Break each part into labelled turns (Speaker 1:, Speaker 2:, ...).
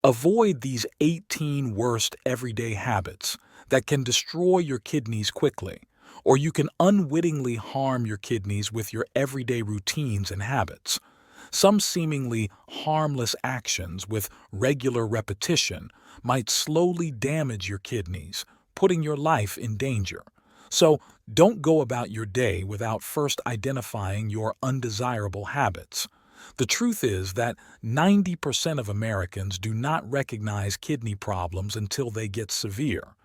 Speaker 1: Avoid these 18 worst everyday habits that can destroy your kidneys quickly, or you can unwittingly harm your kidneys with your everyday routines and habits. Some seemingly harmless actions with regular repetition might slowly damage your kidneys, putting your life in danger. So, don't go about your day without first identifying your undesirable habits. The truth is that 90% of Americans do not recognize kidney problems until they get severe.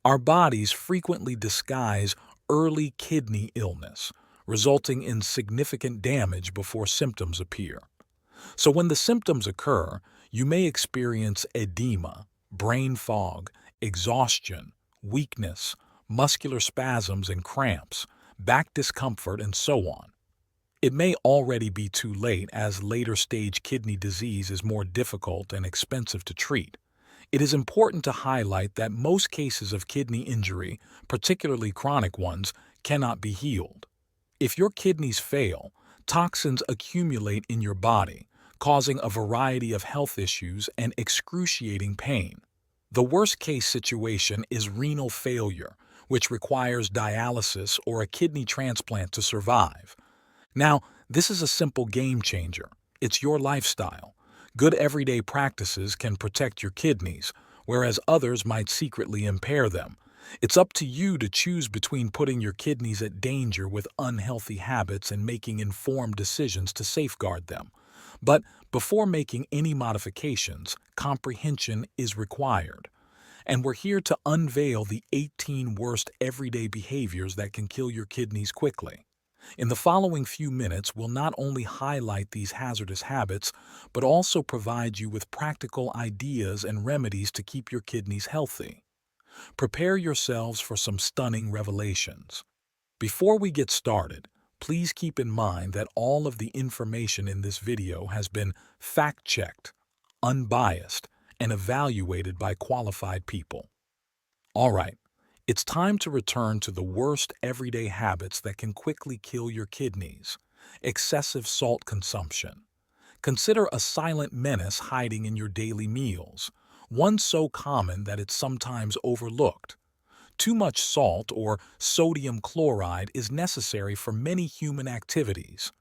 Speaker 1: Our bodies frequently disguise early kidney illness, resulting in significant damage before symptoms appear. So when the symptoms occur, you may experience edema, brain fog, exhaustion, weakness, muscular spasms and cramps, back discomfort, and so on. It may already be too late, as later stage kidney disease is more difficult and expensive to treat. It is important to highlight that most cases of kidney injury, particularly chronic ones, cannot be healed. If your kidneys fail, toxins accumulate in your body, causing a variety of health issues and excruciating pain. The worst case situation is renal failure, which requires dialysis or a kidney transplant to survive. Now, this is a simple game changer. It's your lifestyle. Good everyday practices can protect your kidneys, whereas others might secretly impair them. It's up to you to choose between putting your kidneys at danger with unhealthy habits and making informed decisions to safeguard them. But before making any modifications, comprehension is required. And we're here to unveil the 18 worst everyday behaviors that can kill your kidneys quickly. In the following few minutes, we'll not only highlight these hazardous habits, but also provide you with practical ideas and remedies to keep your kidneys healthy. Prepare yourselves for some stunning revelations. Before we get started, please keep in mind that all of the information in this video has been fact-checked, unbiased, and evaluated by qualified people. All right, it's time to return to the worst everyday habits that can quickly kill your kidneys. Excessive salt consumption. Consider a silent menace hiding in your daily meals, one so common that it's sometimes overlooked. Too much salt or sodium chloride is necessary for many human activities.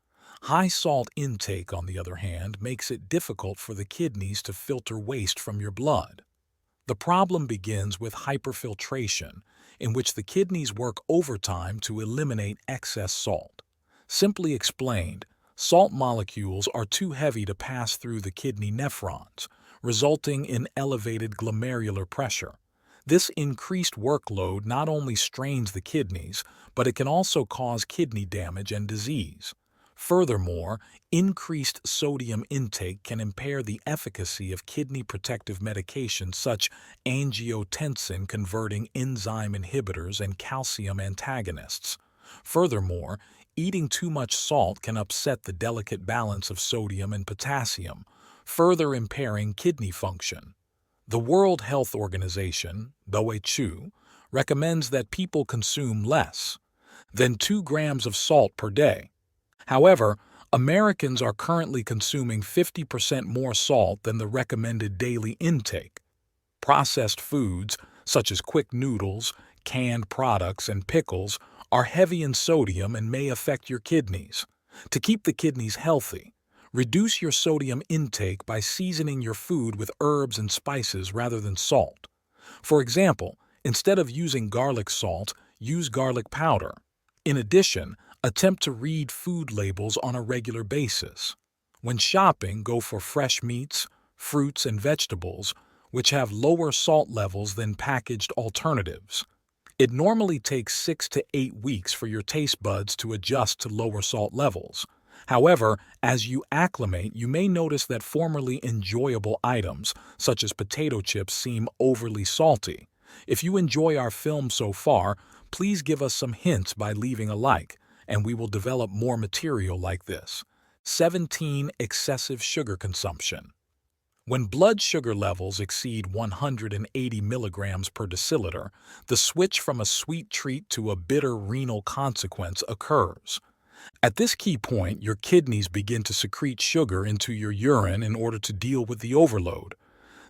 Speaker 1: High salt intake, on the other hand, makes it difficult for the kidneys to filter waste from your blood. The problem begins with hyperfiltration, in which the kidneys work overtime to eliminate excess salt. Simply explained, salt molecules are too heavy to pass through the kidney nephrons, resulting in elevated glomerular pressure. This increased workload not only strains the kidneys, but it can also cause kidney damage and disease. Furthermore, increased sodium intake can impair the efficacy of kidney protective medications such as angiotensin-converting enzyme inhibitors and calcium antagonists. Furthermore, eating too much salt can upset the delicate balance of sodium and potassium, further impairing kidney function. The World Health Organization, WHO, recommends that people consume less than 2 grams of salt per day. However, Americans are currently consuming 50% more salt than the recommended daily intake. Processed foods, such as quick noodles, canned products, and pickles, are heavy in sodium and may affect your kidneys. To keep the kidneys healthy, reduce your sodium intake by seasoning your food with herbs and spices rather than salt. For example, instead of using garlic salt, use garlic powder. In addition, attempt to read food labels on a regular basis. When shopping, go for fresh meats, fruits, and vegetables, which have lower salt levels than packaged alternatives. It normally takes 6 to 8 weeks for your taste buds to adjust to lower salt levels. However, as you acclimate, you may notice that formerly enjoyable items, such as potato chips, seem overly salty. If you enjoy our film so far, please give us some hints by leaving a like, and we will develop more material like this. 17. Excessive sugar consumption. When blood sugar levels exceed 180 milligrams per deciliter, the switch from a sweet treat to a bitter renal consequence occurs. At this key point, your kidneys begin to secrete sugar into your urine in order to deal with the overload.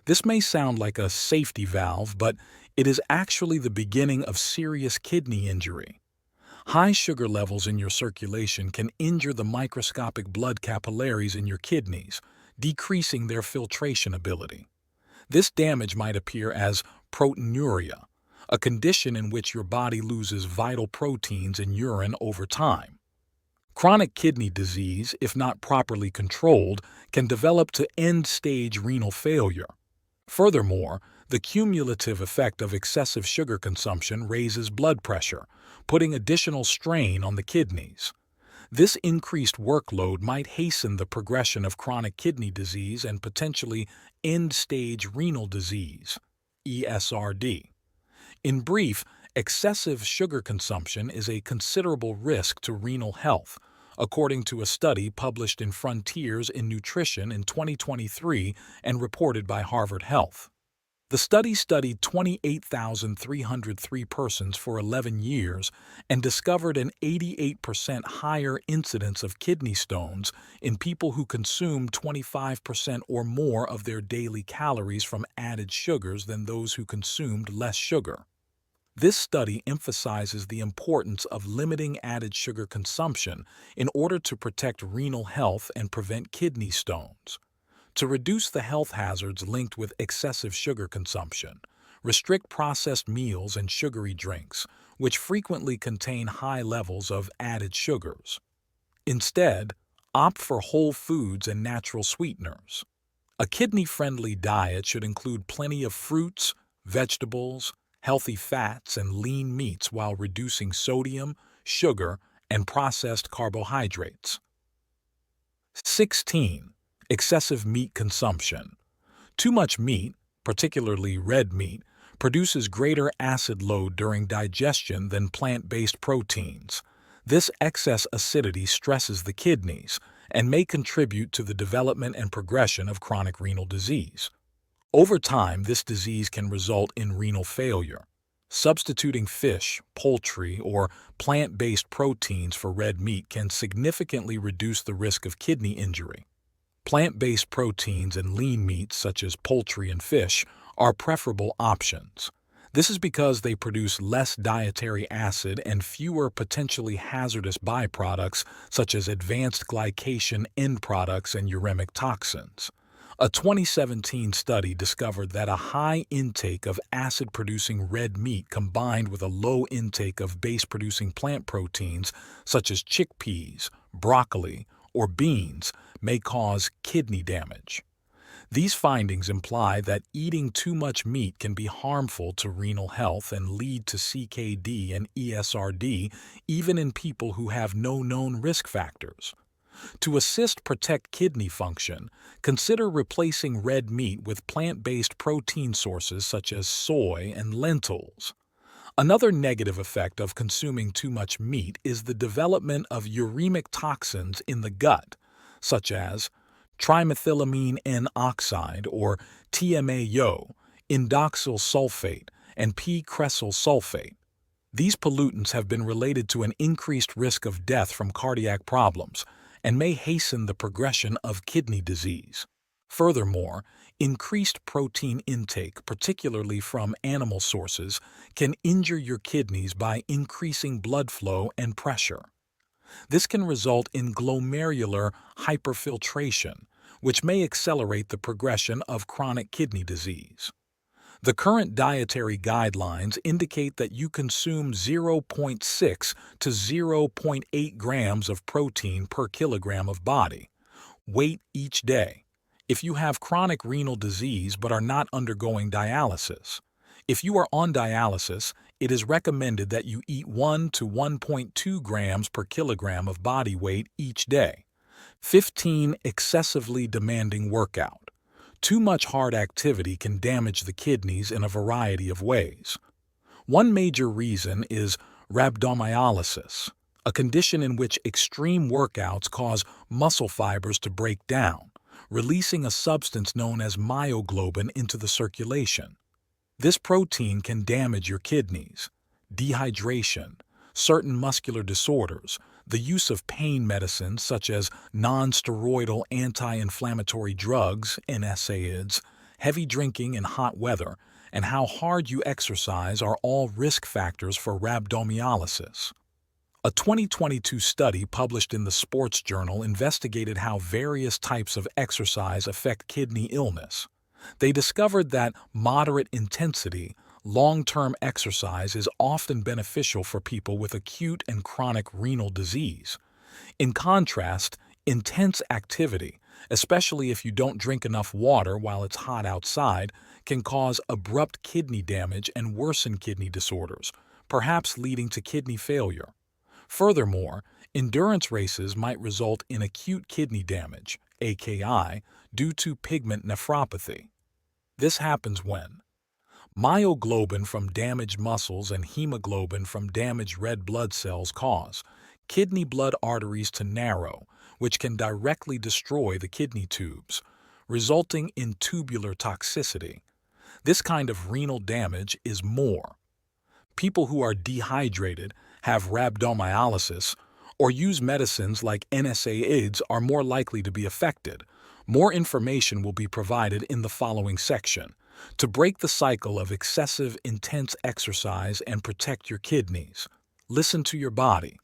Speaker 1: This may sound like a safety valve, but it is actually the beginning of serious kidney injury. High sugar levels in your circulation can injure the microscopic blood capillaries in your kidneys, decreasing their filtration ability. This damage might appear as proteinuria, a condition in which your body loses vital proteins in urine over time. Chronic kidney disease, if not properly controlled, can develop to end-stage renal failure. Furthermore, the cumulative effect of excessive sugar consumption raises blood pressure, putting additional strain on the kidneys. This increased workload might hasten the progression of chronic kidney disease and potentially end-stage renal disease, ESRD. In brief, excessive sugar consumption is a considerable risk to renal health, according to a study published in Frontiers in Nutrition in 2023 and reported by Harvard Health. The study studied 28,303 persons for 11 years and discovered an 88% higher incidence of kidney stones in people who consumed 25% or more of their daily calories from added sugars than those who consumed less sugar. This study emphasizes the importance of limiting added sugar consumption in order to protect renal health and prevent kidney stones. To reduce the health hazards linked with excessive sugar consumption, restrict processed meals and sugary drinks, which frequently contain high levels of added sugars. Instead, opt for whole foods and natural sweeteners. A kidney-friendly diet should include plenty of fruits, vegetables, healthy fats, and lean meats while reducing sodium, sugar, and processed carbohydrates. 16. Excessive meat consumption. Too much meat, particularly red meat, produces greater acid load during digestion than plant-based proteins. This excess acidity stresses the kidneys and may contribute to the development and progression of chronic renal disease. Over time, this disease can result in renal failure. Substituting fish, poultry, or plant-based proteins for red meat can significantly reduce the risk of kidney injury. Plant-based proteins and lean meats, such as poultry and fish, are preferable options. This is because they produce less dietary acid and fewer potentially hazardous byproducts, such as advanced glycation end products and uremic toxins. A 2017 study discovered that a high intake of acid-producing red meat combined with a low intake of base-producing plant proteins, such as chickpeas, broccoli, or beans, may cause kidney damage. These findings imply that eating too much meat can be harmful to renal health and lead to CKD and ESRD even in people who have no known risk factors. To assist protect kidney function, consider replacing red meat with plant-based protein sources such as soy and lentils. Another negative effect of consuming too much meat is the development of uremic toxins in the gut, such as trimethylamine N-oxide or TMAO, indoxyl sulfate, and p-cresyl sulfate. These pollutants have been related to an increased risk of death from cardiac problems and may hasten the progression of kidney disease. Furthermore, increased protein intake, particularly from animal sources, can injure your kidneys by increasing blood flow and pressure. This can result in glomerular hyperfiltration, which may accelerate the progression of chronic kidney disease. The current dietary guidelines indicate that you consume 0.6 to 0.8 grams of protein per kilogram of body weight each day if you have chronic renal disease but are not undergoing dialysis. If you are on dialysis, it is recommended that you eat 1 to 1.2 grams per kilogram of body weight each day. 15. Excessively demanding workout. Too much hard activity can damage the kidneys in a variety of ways. One major reason is rhabdomyolysis, a condition in which extreme workouts cause muscle fibers to break down, releasing a substance known as myoglobin into the circulation. This protein can damage your kidneys. Dehydration, certain muscular disorders, the use of pain medicines such as non-steroidal anti-inflammatory drugs, NSAIDs, heavy drinking in hot weather, and how hard you exercise are all risk factors for rhabdomyolysis. A 2022 study published in the Sports Journal investigated how various types of exercise affect kidney illness. They discovered that moderate intensity, long-term exercise is often beneficial for people with acute and chronic renal disease. In contrast, intense activity, especially if you don't drink enough water while it's hot outside, can cause abrupt kidney damage and worsen kidney disorders, perhaps leading to kidney failure. Furthermore, endurance races might result in acute kidney damage, AKI, due to pigment nephropathy. This happens when myoglobin from damaged muscles and hemoglobin from damaged red blood cells cause kidney blood arteries to narrow, which can directly destroy the kidney tubes, resulting in tubular toxicity. This kind of renal damage is more. People who are dehydrated, have rhabdomyolysis, or use medicines like NSAIDs are more likely to be affected. More information will be provided in the following section. To break the cycle of excessive, intense exercise and protect your kidneys, listen to your body.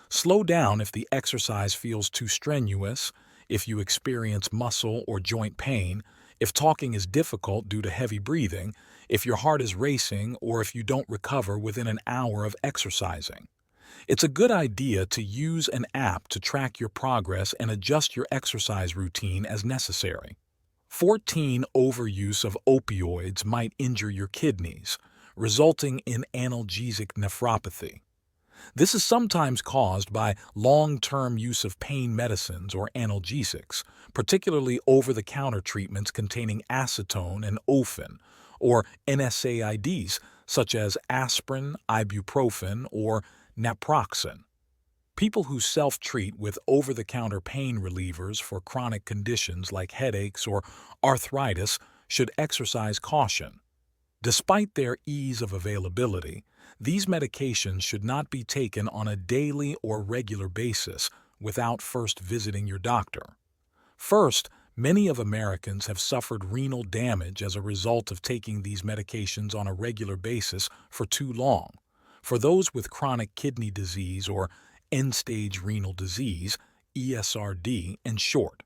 Speaker 1: Slow down if the exercise feels too strenuous, if you experience muscle or joint pain, if talking is difficult due to heavy breathing, if your heart is racing, or if you don't recover within an hour of exercising. It's a good idea to use an app to track your progress and adjust your exercise routine as necessary. 14. Overuse of opioids might injure your kidneys, resulting in analgesic nephropathy. This is sometimes caused by long-term use of pain medicines or analgesics, particularly over-the-counter treatments containing acetone and Ofen, or NSAIDs such as aspirin, ibuprofen, or naproxen. People who self-treat with over-the-counter pain relievers for chronic conditions like headaches or arthritis should exercise caution. Despite their ease of availability, these medications should not be taken on a daily or regular basis without first visiting your doctor. First, many of Americans have suffered renal damage as a result of taking these medications on a regular basis for too long. For those with chronic kidney disease or end-stage renal disease, ESRD in short,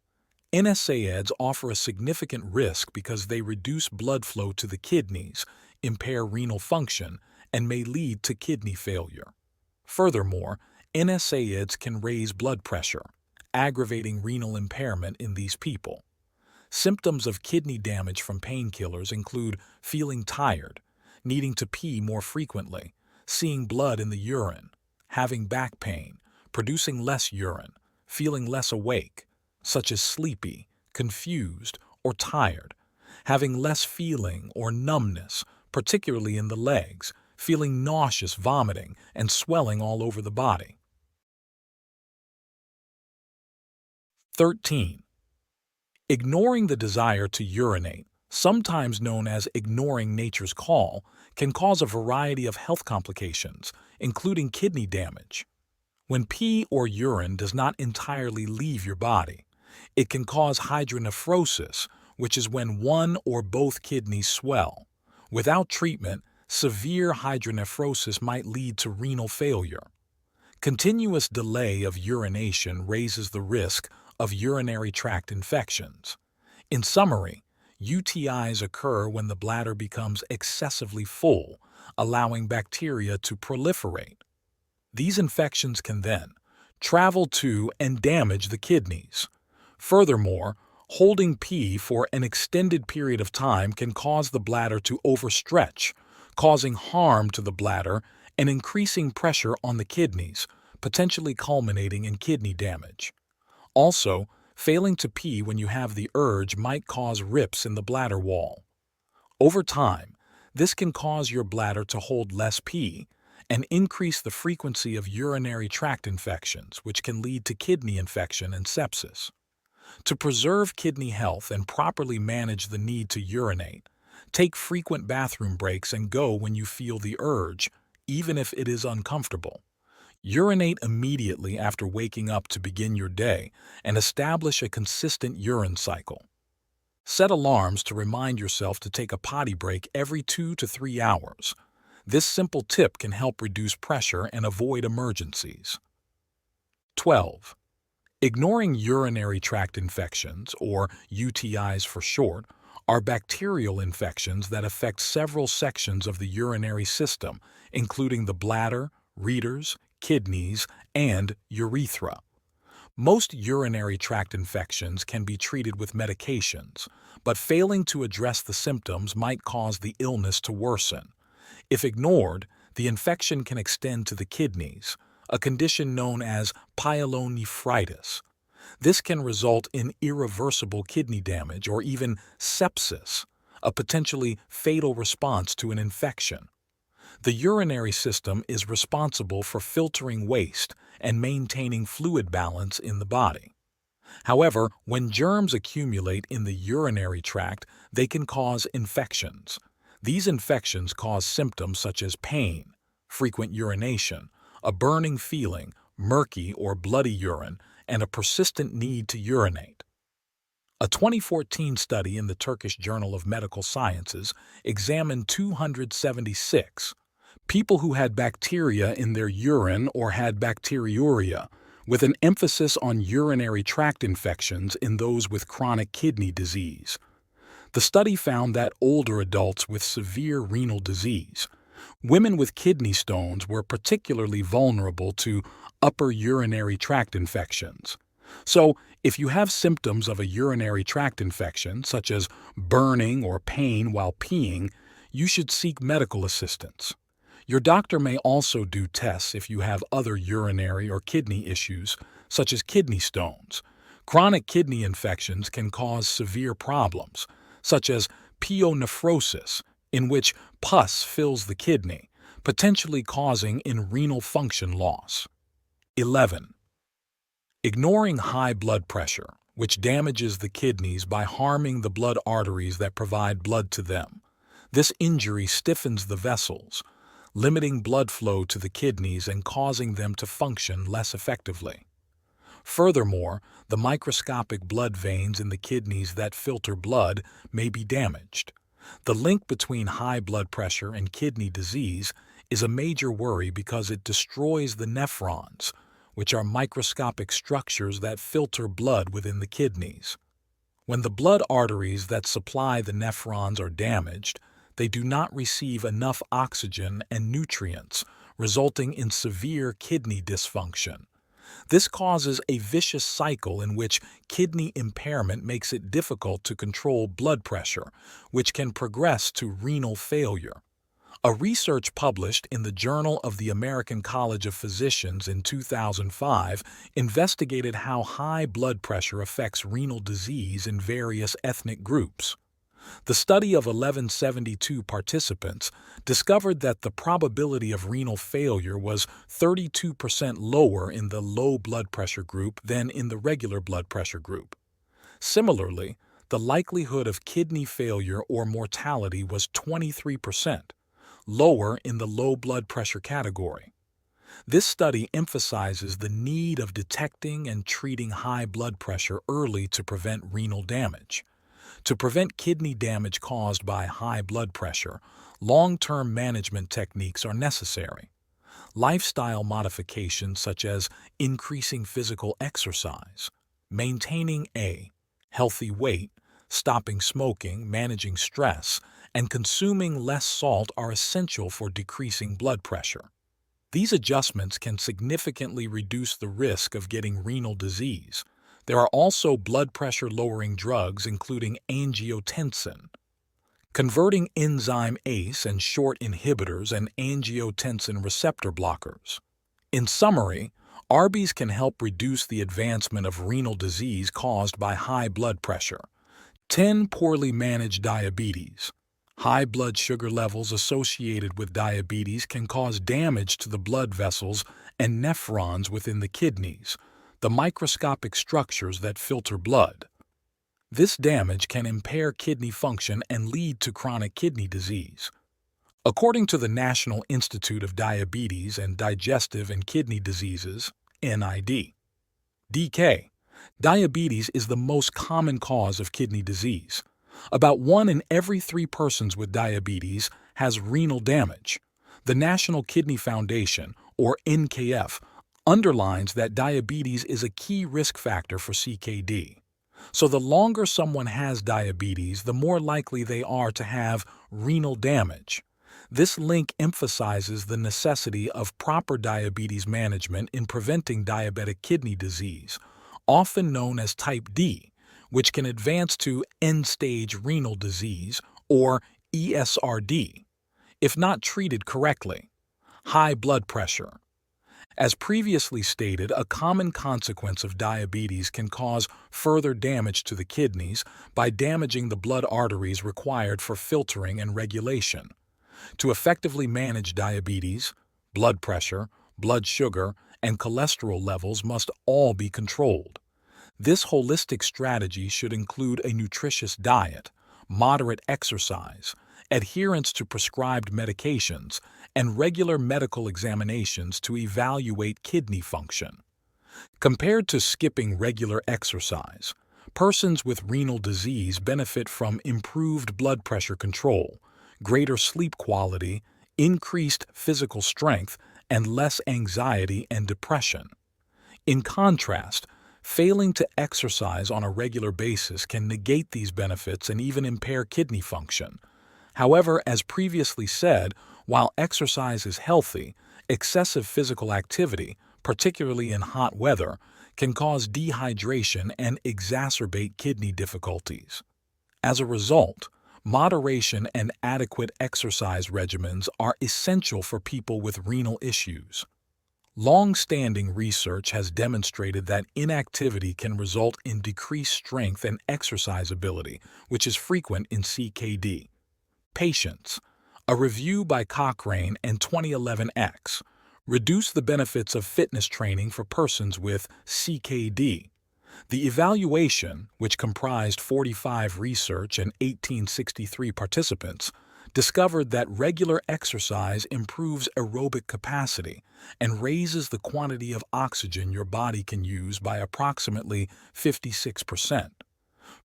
Speaker 1: NSAIDs offer a significant risk because they reduce blood flow to the kidneys, impair renal function, and may lead to kidney failure. Furthermore, NSAIDs can raise blood pressure, aggravating renal impairment in these people. Symptoms of kidney damage from painkillers include feeling tired, needing to pee more frequently, seeing blood in the urine, having back pain, producing less urine, feeling less awake, such as sleepy, confused, or tired, having less feeling or numbness, particularly in the legs, feeling nauseous, vomiting, and swelling all over the body. 13. Ignoring the desire to urinate, sometimes known as ignoring nature's call, can cause a variety of health complications, including kidney damage. When pee or urine does not entirely leave your body, it can cause hydronephrosis, which is when one or both kidneys swell. Without treatment, severe hydronephrosis might lead to renal failure. Continuous delay of urination raises the risk of urinary tract infections. In summary, UTIs occur when the bladder becomes excessively full, allowing bacteria to proliferate. These infections can then travel to and damage the kidneys. Furthermore, holding pee for an extended period of time can cause the bladder to overstretch, causing harm to the bladder and increasing pressure on the kidneys, potentially culminating in kidney damage. Also, failing to pee when you have the urge might cause rips in the bladder wall. Over time, this can cause your bladder to hold less pee and increase the frequency of urinary tract infections, which can lead to kidney infection and sepsis. To preserve kidney health and properly manage the need to urinate, take frequent bathroom breaks and go when you feel the urge, even if it is uncomfortable. Urinate immediately after waking up to begin your day and establish a consistent urine cycle. Set alarms to remind yourself to take a potty break every 2 to 3 hours. This simple tip can help reduce pressure and avoid emergencies. 12. Ignoring urinary tract infections, or UTIs for short, are bacterial infections that affect several sections of the urinary system, including the bladder, readers, kidneys, and urethra. Most urinary tract infections can be treated with medications, but failing to address the symptoms might cause the illness to worsen. If ignored, the infection can extend to the kidneys, a condition known as pyelonephritis. This can result in irreversible kidney damage or even sepsis, a potentially fatal response to an infection. The urinary system is responsible for filtering waste and maintaining fluid balance in the body. However, when germs accumulate in the urinary tract, they can cause infections. These infections cause symptoms such as pain, frequent urination, a burning feeling, murky or bloody urine, and a persistent need to urinate. A 2014 study in the Turkish Journal of Medical Sciences examined 276 people who had bacteria in their urine or had bacteriuria, with an emphasis on urinary tract infections in those with chronic kidney disease. The study found that older adults with severe renal disease, women with kidney stones, were particularly vulnerable to upper urinary tract infections. So, if you have symptoms of a urinary tract infection, such as burning or pain while peeing, you should seek medical assistance. Your doctor may also do tests if you have other urinary or kidney issues, such as kidney stones. Chronic kidney infections can cause severe problems, such as pyonephrosis, in which pus fills the kidney, potentially causing renal function loss. 11. Ignoring high blood pressure, which damages the kidneys by harming the blood arteries that provide blood to them. This injury stiffens the vessels, limiting blood flow to the kidneys and causing them to function less effectively. Furthermore, the microscopic blood veins in the kidneys that filter blood may be damaged. The link between high blood pressure and kidney disease is a major worry because it destroys the nephrons, which are microscopic structures that filter blood within the kidneys. When the blood arteries that supply the nephrons are damaged, they do not receive enough oxygen and nutrients, resulting in severe kidney dysfunction. This causes a vicious cycle in which kidney impairment makes it difficult to control blood pressure, which can progress to renal failure. A research published in the Journal of the American College of Physicians in 2005 investigated how high blood pressure affects renal disease in various ethnic groups. The study of 1172 participants discovered that the probability of renal failure was 32% lower in the low blood pressure group than in the regular blood pressure group. Similarly, the likelihood of kidney failure or mortality was 23%, lower in the low blood pressure category. This study emphasizes the need of detecting and treating high blood pressure early to prevent renal damage. To prevent kidney damage caused by high blood pressure, long-term management techniques are necessary. Lifestyle modifications such as increasing physical exercise, maintaining a healthy weight, stopping smoking, managing stress, and consuming less salt are essential for decreasing blood pressure. These adjustments can significantly reduce the risk of getting renal disease. There are also blood pressure-lowering drugs including angiotensin, converting enzyme ACE and short inhibitors, and angiotensin receptor blockers. In summary, Arby's can help reduce the advancement of renal disease caused by high blood pressure. 10. Poorly managed diabetes. High blood sugar levels associated with diabetes can cause damage to the blood vessels and nephrons within the kidneys, the microscopic structures that filter blood. This damage can impair kidney function and lead to chronic kidney disease. According to the National Institute of Diabetes and Digestive and Kidney Diseases, NID, DK, diabetes is the most common cause of kidney disease. About 1 in every 3 persons with diabetes has renal damage. The National Kidney Foundation, or NKF, underlines that diabetes is a key risk factor for CKD. So the longer someone has diabetes, the more likely they are to have renal damage. This link emphasizes the necessity of proper diabetes management in preventing diabetic kidney disease, often known as type D, which can advance to end-stage renal disease, or ESRD, if not treated correctly. High blood pressure. As previously stated, a common consequence of diabetes can cause further damage to the kidneys by damaging the blood arteries required for filtering and regulation. To effectively manage diabetes, blood pressure, blood sugar, and cholesterol levels must all be controlled. This holistic strategy should include a nutritious diet, moderate exercise, adherence to prescribed medications, and regular medical examinations to evaluate kidney function. Compared to skipping regular exercise, persons with renal disease benefit from improved blood pressure control, greater sleep quality, increased physical strength, and less anxiety and depression. In contrast, failing to exercise on a regular basis can negate these benefits and even impair kidney function. However, as previously said, while exercise is healthy, excessive physical activity, particularly in hot weather, can cause dehydration and exacerbate kidney difficulties. As a result, moderation and adequate exercise regimens are essential for people with renal issues. Long-standing research has demonstrated that inactivity can result in decreased strength and exercise ability, which is frequent in CKD. Patience. A review by Cochrane and 2011X reduced the benefits of fitness training for persons with CKD. The evaluation, which comprised 45 research and 1863 participants, discovered that regular exercise improves aerobic capacity and raises the quantity of oxygen your body can use by approximately 56%.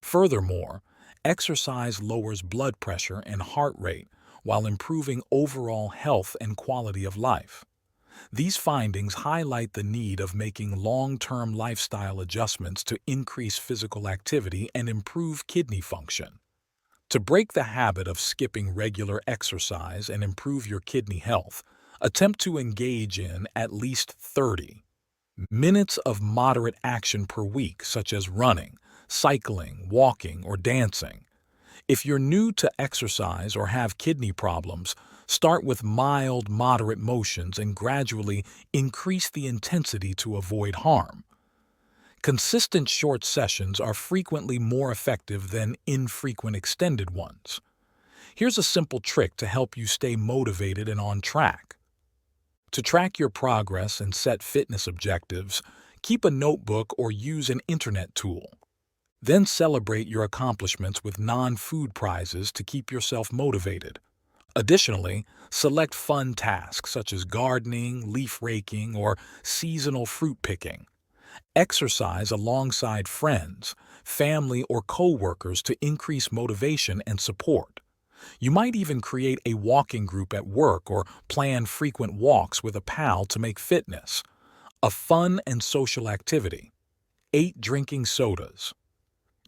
Speaker 1: Furthermore, exercise lowers blood pressure and heart rate while improving overall health and quality of life. These findings highlight the need of making long-term lifestyle adjustments to increase physical activity and improve kidney function. To break the habit of skipping regular exercise and improve your kidney health, attempt to engage in at least 30 minutes of moderate action per week, such as running, cycling, walking, or dancing. If you're new to exercise or have kidney problems, start with mild, moderate motions and gradually increase the intensity to avoid harm. Consistent short sessions are frequently more effective than infrequent extended ones. Here's a simple trick to help you stay motivated and on track. To track your progress and set fitness objectives, keep a notebook or use an internet tool. Then celebrate your accomplishments with non-food prizes to keep yourself motivated. Additionally, select fun tasks such as gardening, leaf raking, or seasonal fruit picking. Exercise alongside friends, family, or co-workers to increase motivation and support. You might even create a walking group at work or plan frequent walks with a pal to make fitness a fun and social activity. 8. Drinking sodas.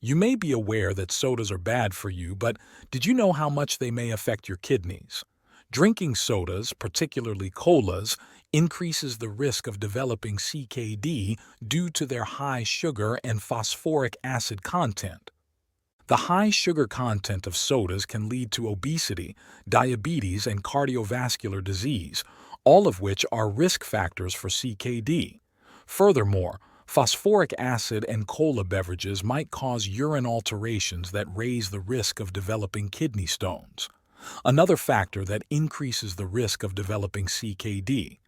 Speaker 1: You may be aware that sodas are bad for you, but did you know how much they may affect your kidneys? Drinking sodas, particularly colas, increases the risk of developing CKD due to their high sugar and phosphoric acid content. The high sugar content of sodas can lead to obesity, diabetes, and cardiovascular disease, all of which are risk factors for CKD. Furthermore, phosphoric acid and cola beverages might cause urine alterations that raise the risk of developing kidney stones, another factor that increases the risk of developing CKD.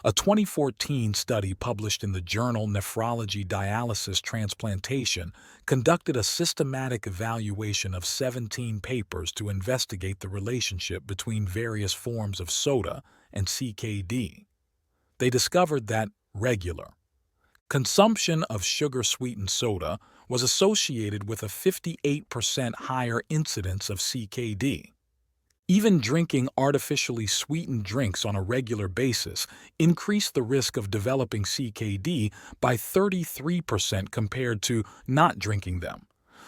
Speaker 1: A 2014 study published in the journal Nephrology Dialysis Transplantation conducted a systematic evaluation of 17 papers to investigate the relationship between various forms of soda and CKD. They discovered that regular consumption of sugar-sweetened soda, was associated with a 58% higher incidence of CKD. Even drinking artificially sweetened drinks on a regular basis increased the risk of developing CKD by 33% compared to not drinking them.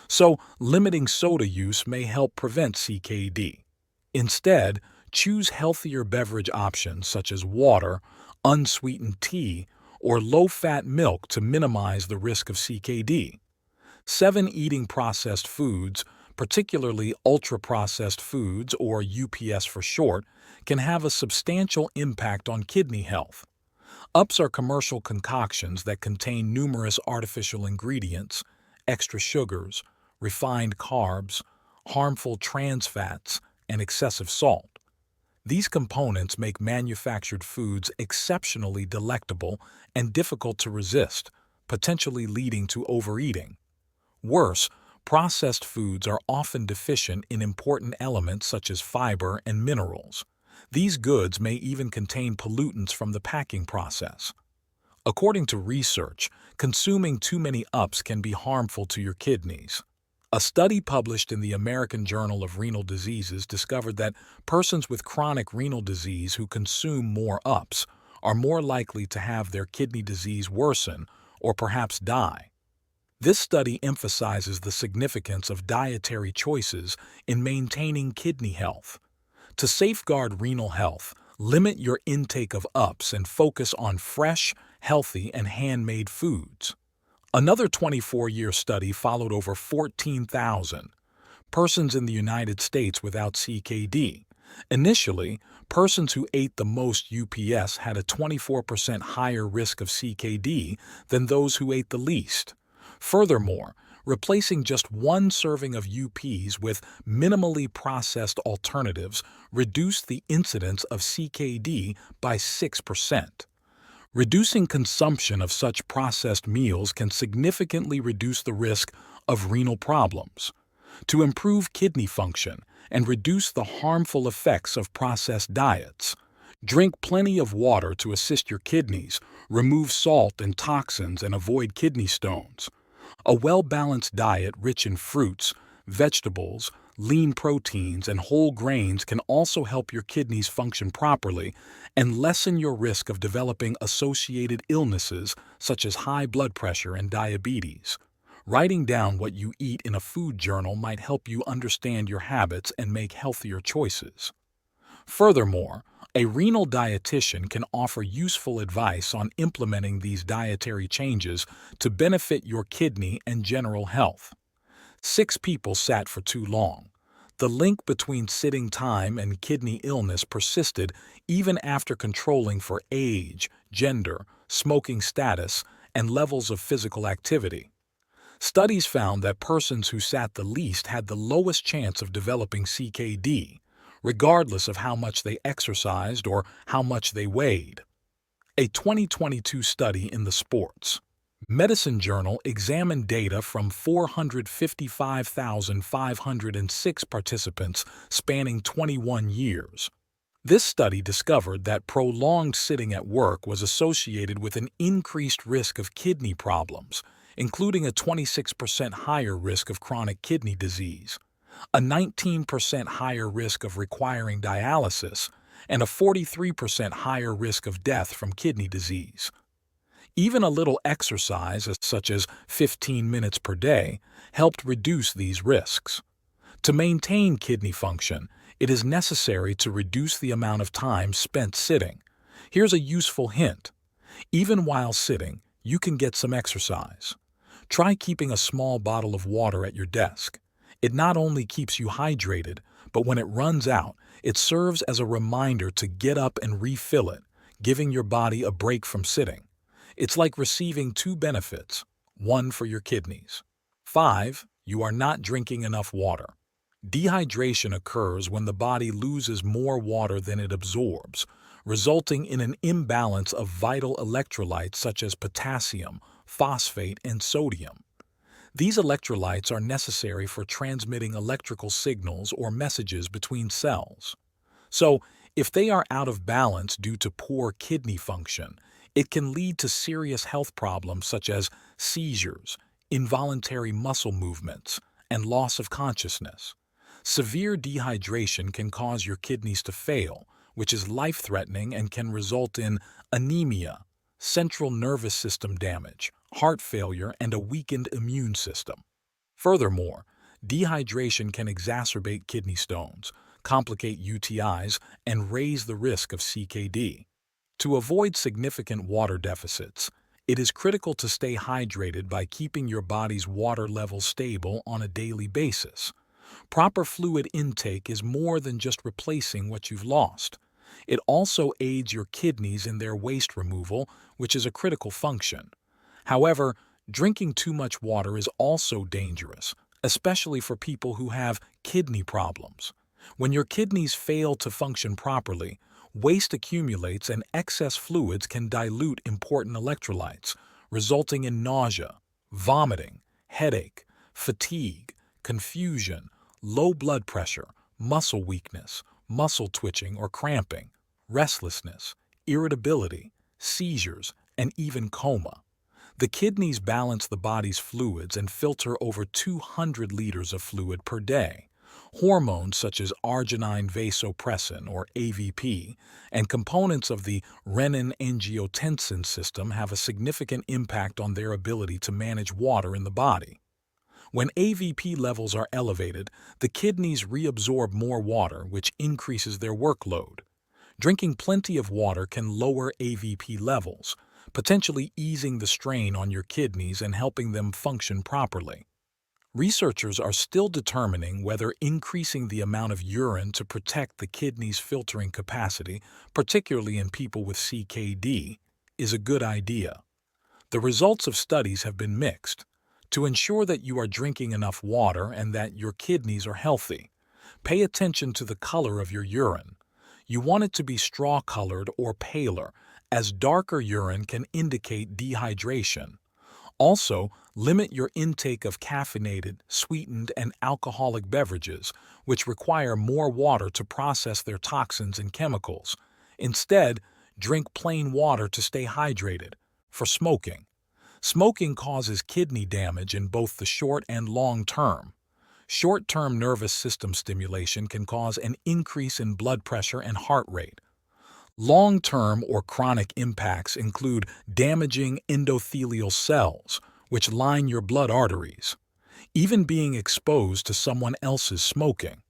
Speaker 1: So, limiting soda use may help prevent CKD. Instead, choose healthier beverage options such as water, unsweetened tea, or low-fat milk to minimize the risk of CKD. 7. Eating processed foods, particularly ultra-processed foods, or UPS for short, can have a substantial impact on kidney health. UPS are commercial concoctions that contain numerous artificial ingredients, extra sugars, refined carbs, harmful trans fats, and excessive salt. These components make manufactured foods exceptionally delectable and difficult to resist, potentially leading to overeating. Worse, processed foods are often deficient in important elements such as fiber and minerals. These goods may even contain pollutants from the packing process. According to research, consuming too many UPS can be harmful to your kidneys. A study published in the American Journal of Renal Diseases discovered that persons with chronic renal disease who consume more UPS are more likely to have their kidney disease worsen or perhaps die. This study emphasizes the significance of dietary choices in maintaining kidney health. To safeguard renal health, limit your intake of UPS and focus on fresh, healthy, and handmade foods. Another 24-year study followed over 14,000 persons in the United States without CKD. Initially, persons who ate the most UPS had a 24% higher risk of CKD than those who ate the least. Furthermore, replacing just one serving of UPs with minimally processed alternatives reduced the incidence of CKD by 6%. Reducing consumption of such processed meals can significantly reduce the risk of renal problems. To improve kidney function and reduce the harmful effects of processed diets, drink plenty of water to assist your kidneys, remove salt and toxins, and avoid kidney stones. A well-balanced diet rich in fruits, vegetables, lean proteins, and whole grains can also help your kidneys function properly and lessen your risk of developing associated illnesses such as high blood pressure and diabetes. Writing down what you eat in a food journal might help you understand your habits and make healthier choices. Furthermore, a renal dietitian can offer useful advice on implementing these dietary changes to benefit your kidney and general health. 6 people sat for too long. The link between sitting time and kidney illness persisted even after controlling for age, gender, smoking status, and levels of physical activity. Studies found that persons who sat the least had the lowest chance of developing CKD, regardless of how much they exercised or how much they weighed. A 2022 study in the Sports Medicine Journal examined data from 455,506 participants spanning 21 years. This study discovered that prolonged sitting at work was associated with an increased risk of kidney problems, including a 26% higher risk of chronic kidney disease, a 19% higher risk of requiring dialysis, and a 43% higher risk of death from kidney disease. Even a little exercise, such as 15 minutes per day, helped reduce these risks. To maintain kidney function, it is necessary to reduce the amount of time spent sitting. Here's a useful hint. Even while sitting, you can get some exercise. Try keeping a small bottle of water at your desk. It not only keeps you hydrated, but when it runs out, it serves as a reminder to get up and refill it, giving your body a break from sitting. It's like receiving 2 benefits, one for your kidneys. 5. You are not drinking enough water. Dehydration occurs when the body loses more water than it absorbs, resulting in an imbalance of vital electrolytes such as potassium, phosphate, and sodium. These electrolytes are necessary for transmitting electrical signals or messages between cells. So, if they are out of balance due to poor kidney function, it can lead to serious health problems such as seizures, involuntary muscle movements, and loss of consciousness. Severe dehydration can cause your kidneys to fail, which is life-threatening and can result in anemia, central nervous system damage, heart failure, and a weakened immune system. Furthermore, dehydration can exacerbate kidney stones, complicate UTIs, and raise the risk of CKD. To avoid significant water deficits, it is critical to stay hydrated by keeping your body's water level stable on a daily basis. Proper fluid intake is more than just replacing what you've lost. It also aids your kidneys in their waste removal, which is a critical function. However, drinking too much water is also dangerous, especially for people who have kidney problems. When your kidneys fail to function properly, waste accumulates and excess fluids can dilute important electrolytes, resulting in nausea, vomiting, headache, fatigue, confusion, low blood pressure, muscle weakness, muscle twitching or cramping, restlessness, irritability, seizures, and even coma. The kidneys balance the body's fluids and filter over 200 liters of fluid per day. Hormones such as arginine vasopressin, or AVP, and components of the renin-angiotensin system have a significant impact on their ability to manage water in the body. When AVP levels are elevated, the kidneys reabsorb more water, which increases their workload. Drinking plenty of water can lower AVP levels, potentially easing the strain on your kidneys and helping them function properly. Researchers are still determining whether increasing the amount of urine to protect the kidney's filtering capacity, particularly in people with CKD, is a good idea. The results of studies have been mixed. To ensure that you are drinking enough water and that your kidneys are healthy, pay attention to the color of your urine. You want it to be straw-colored or paler, as darker urine can indicate dehydration. Also, limit your intake of caffeinated, sweetened, and alcoholic beverages, which require more water to process their toxins and chemicals. Instead, drink plain water to stay hydrated. For smoking. Smoking causes kidney damage in both the short and long term. Short-term nervous system stimulation can cause an increase in blood pressure and heart rate. Long-term or chronic impacts include damaging endothelial cells, which line your blood arteries, even being exposed to someone else's smoking.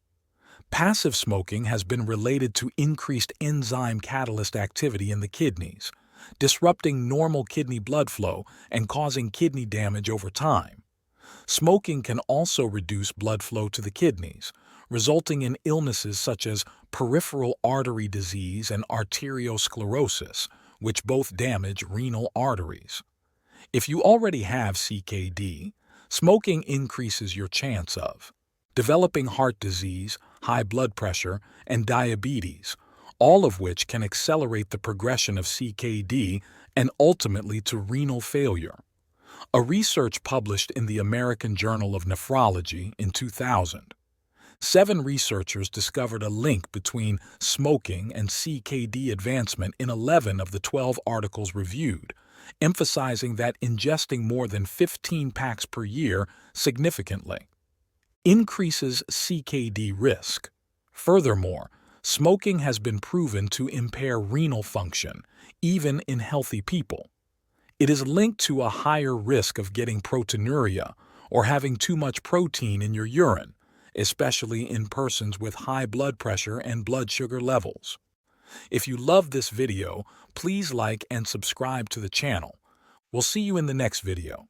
Speaker 1: Passive smoking has been related to increased enzyme catalyst activity in the kidneys, disrupting normal kidney blood flow and causing kidney damage over time. Smoking can also reduce blood flow to the kidneys, resulting in illnesses such as peripheral artery disease and arteriosclerosis, which both damage renal arteries. If you already have CKD, smoking increases your chance of developing heart disease, high blood pressure, and diabetes, all of which can accelerate the progression of CKD and ultimately to renal failure. A research published in the American Journal of Nephrology in 2000. 7 researchers discovered a link between smoking and CKD advancement in 11 of the 12 articles reviewed, emphasizing that ingesting more than 15 packs per year significantly increases CKD risk. Furthermore, smoking has been proven to impair renal function, even in healthy people. It is linked to a higher risk of getting proteinuria or having too much protein in your urine, especially in persons with high blood pressure and blood sugar levels. If you love this video, please like and subscribe to the channel. We'll see you in the next video.